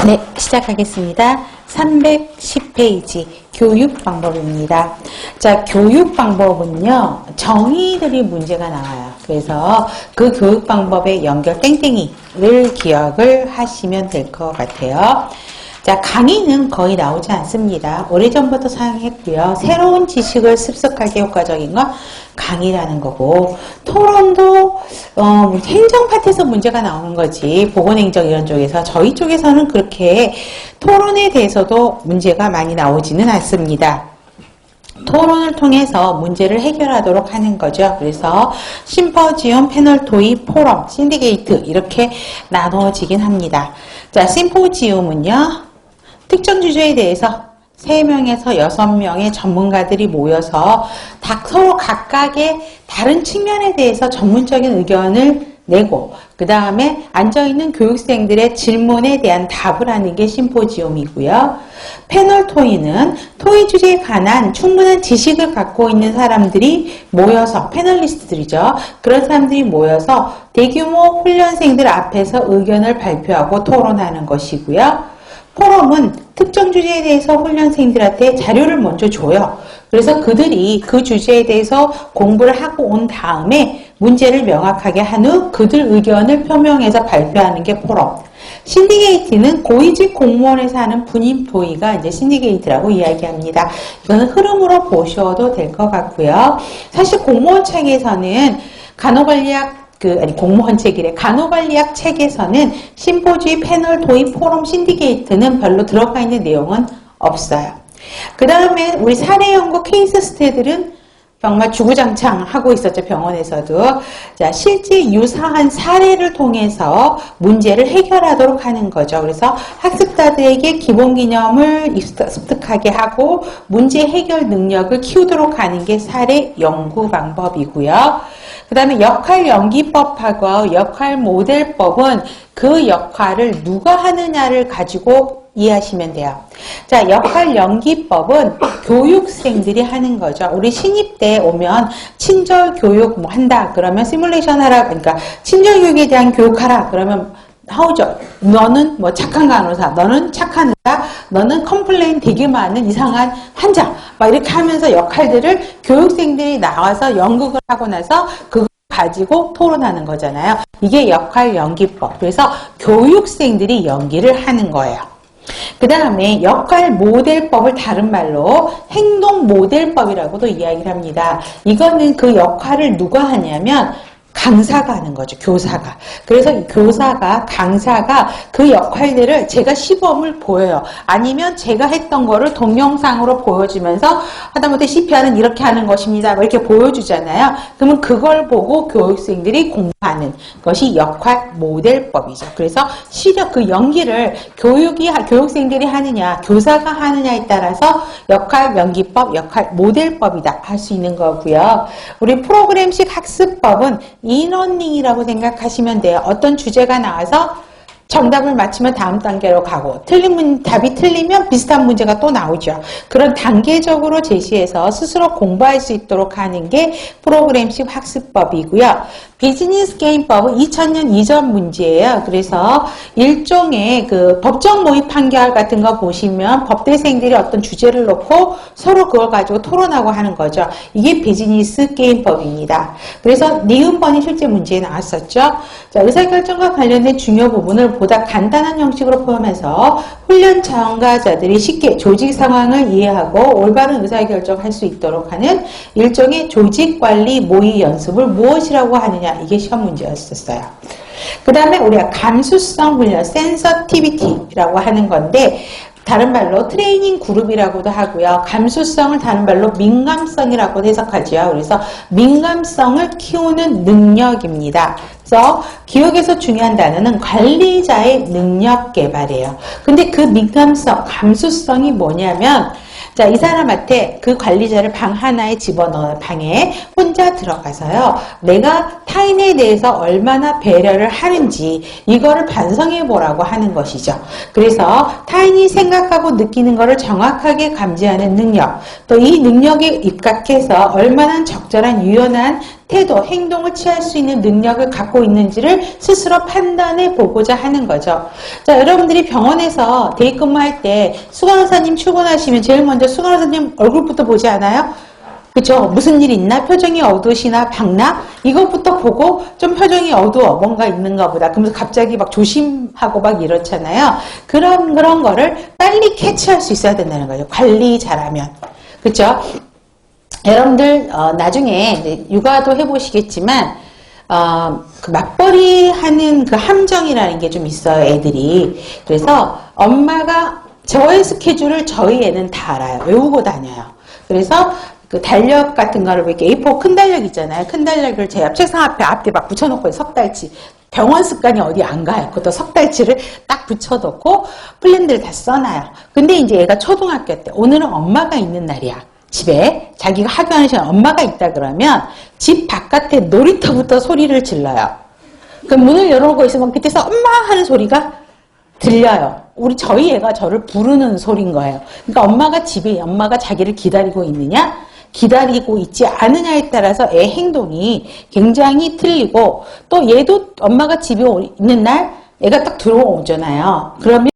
네, 시작하겠습니다. 310페이지 교육 방법입니다. 자, 교육 방법은요, 정의들이 문제가 나와요. 그래서 그 교육 방법의 연결 땡땡이를 기억을 하시면 될 것 같아요. 자, 강의는 거의 나오지 않습니다. 오래전부터 사용했고요. 새로운 지식을 습득하기 효과적인 건 강의라는 거고, 토론도 행정 파트에서 문제가 나오는 거지, 보건행정 이런 쪽에서. 저희 쪽에서는 그렇게 토론에 대해서도 문제가 많이 나오지는 않습니다. 토론을 통해서 문제를 해결하도록 하는 거죠. 그래서 심포지움, 패널 토의, 포럼, 신디게이트 이렇게 나눠지긴 합니다. 자, 심포지움은요, 특정 주제에 대해서 3명에서 6명의 전문가들이 모여서 서로 각각의 다른 측면에 대해서 전문적인 의견을 내고, 그 다음에 앉아있는 교육생들의 질문에 대한 답을 하는 게 심포지움이고요. 패널 토의는 토의 주제에 관한 충분한 지식을 갖고 있는 사람들이 모여서, 패널리스트들이죠. 그런 사람들이 모여서 대규모 훈련생들 앞에서 의견을 발표하고 토론하는 것이고요. 포럼은 특정 주제에 대해서 훈련생들한테 자료를 먼저 줘요. 그래서 그들이 그 주제에 대해서 공부를 하고 온 다음에 문제를 명확하게 한 후 그들 의견을 표명해서 발표하는 게 포럼. 신디게이트는 고위직 공무원에서 하는 분임 토의가 이제 신디게이트라고 이야기합니다. 이거는 흐름으로 보셔도 될 것 같고요. 사실 공무원 책에서는 공무원 책이래. 간호관리학 책에서는 심포주의, 패널, 토의, 포럼, 신디게이트는 별로 들어가 있는 내용은 없어요. 그 다음에 우리 사례 연구 케이스 스테들은 정말 주구장창 하고 있었죠, 병원에서도. 자, 실제 유사한 사례를 통해서 문제를 해결하도록 하는 거죠. 그래서 학습자들에게 기본 개념을 습득하게 하고 문제 해결 능력을 키우도록 하는 게 사례 연구 방법이고요. 그 다음에 역할 연기법하고 역할 모델법은 그 역할을 누가 하느냐를 가지고 이해하시면 돼요. 자, 역할 연기법은 교육생들이 하는 거죠. 우리 신입 때 오면 친절 교육 뭐 한다 그러면 시뮬레이션 하라, 그러니까 친절 교육에 대한 교육하라 그러면 하우죠. 너는 뭐 착한 간호사, 너는 착한 의사, 너는 컴플레인 되게 많은 이상한 환자, 막 이렇게 하면서 역할들을 교육생들이 나와서 연극을 하고 나서 그걸 가지고 토론하는 거잖아요. 이게 역할 연기법. 그래서 교육생들이 연기를 하는 거예요. 그 다음에 역할 모델법을 다른 말로 행동 모델법이라고도 이야기를 합니다. 이거는 그 역할을 누가 하냐면 강사가 하는 거죠. 교사가. 그래서 교사가, 강사가 그 역할들을 제가 시범을 보여요. 아니면 제가 했던 거를 동영상으로 보여주면서 하다못해 CPR은 이렇게 하는 것입니다. 이렇게 보여주잖아요. 그러면 그걸 보고 교육생들이 공부하는 것이 역할 모델법이죠. 그래서 시력, 그 연기를 교육생들이 하느냐, 교사가 하느냐에 따라서 역할 연기법, 역할 모델법이다 할 수 있는 거고요. 우리 프로그램식 학습법은 인러닝이라고 생각하시면 돼요. 어떤 주제가 나와서 정답을 맞히면 다음 단계로 가고 답이 틀리면 비슷한 문제가 또 나오죠. 그런 단계적으로 제시해서 스스로 공부할 수 있도록 하는 게 프로그램식 학습법이고요. 비즈니스 게임법은 2000년 이전 문제예요. 그래서 일종의 그 법정 모의 판결 같은 거 보시면 법대생들이 어떤 주제를 놓고 서로 그걸 가지고 토론하고 하는 거죠. 이게 비즈니스 게임법입니다. 그래서 니은번이 실제 문제에 나왔었죠. 자, 의사결정과 관련된 중요 부분을 보다 간단한 형식으로 포함해서 훈련 참가자들이 쉽게 조직 상황을 이해하고 올바른 의사결정을 할 수 있도록 하는 일종의 조직관리 모의 연습을 무엇이라고 하느냐, 이게 시험 문제였었어요. 그 다음에 우리가 감수성 훈련, 센서티비티라고 하는 건데, 다른 말로 트레이닝 그룹이라고도 하고요. 감수성을 다른 말로 민감성이라고 해석하죠. 그래서 민감성을 키우는 능력입니다. 그래서 기억에서 중요한 단어는 관리자의 능력 개발이에요. 근데 그 민감성, 감수성이 뭐냐면, 자, 이 사람한테 그 관리자를 방 하나에 집어넣어요. 방에 혼자 들어가서요. 내가 타인에 대해서 얼마나 배려를 하는지 이거를 반성해 보라고 하는 것이죠. 그래서 타인이 생각하고 느끼는 것을 정확하게 감지하는 능력, 또 이 능력에 입각해서 얼마나 적절한 유연한 태도, 행동을 취할 수 있는 능력을 갖고 있는지를 스스로 판단해 보고자 하는 거죠. 자, 여러분들이 병원에서 대입근무할 때 수간호사님 출근하시면 제일 먼저 수간호사님 얼굴부터 보지 않아요? 그쵸? 무슨 일 있나? 표정이 어두우시나? 밝나? 이것부터 보고 좀 표정이 어두워. 뭔가 있는가 보다. 그러면서 갑자기 막 조심하고 막 이렇잖아요. 그런 거를 빨리 캐치할 수 있어야 된다는 거죠. 관리 잘하면. 그쵸? 여러분들 나중에 이제 육아도 해보시겠지만 그 맞벌이 하는 그 함정이라는 게 좀 있어요, 애들이. 그래서 엄마가 저의 스케줄을 저희 애는 다 알아요. 외우고 다녀요. 그래서 그 달력 같은 거를 이렇게 A4 큰 달력 있잖아요. 큰 달력을 제 책상 앞에 막 붙여놓고 석 달치. 병원 습관이 어디 안 가요. 그것도 석 달치를 딱 붙여놓고 플랜들을 다 써놔요. 근데 이제 얘가 초등학교 때 오늘은 엄마가 있는 날이야. 집에 자기가 학교하는 시간 엄마가 있다 그러면 집 바깥에 놀이터부터 소리를 질러요. 그럼 문을 열어놓고 있으면 그때서 엄마 하는 소리가 들려요. 저희 애가 저를 부르는 소리인 거예요. 그러니까 엄마가 집에 엄마가 자기를 기다리고 있느냐 기다리고 있지 않느냐에 따라서 애 행동이 굉장히 틀리고 또 얘도 엄마가 집에 있는 날 애가 딱 들어오잖아요. 그러면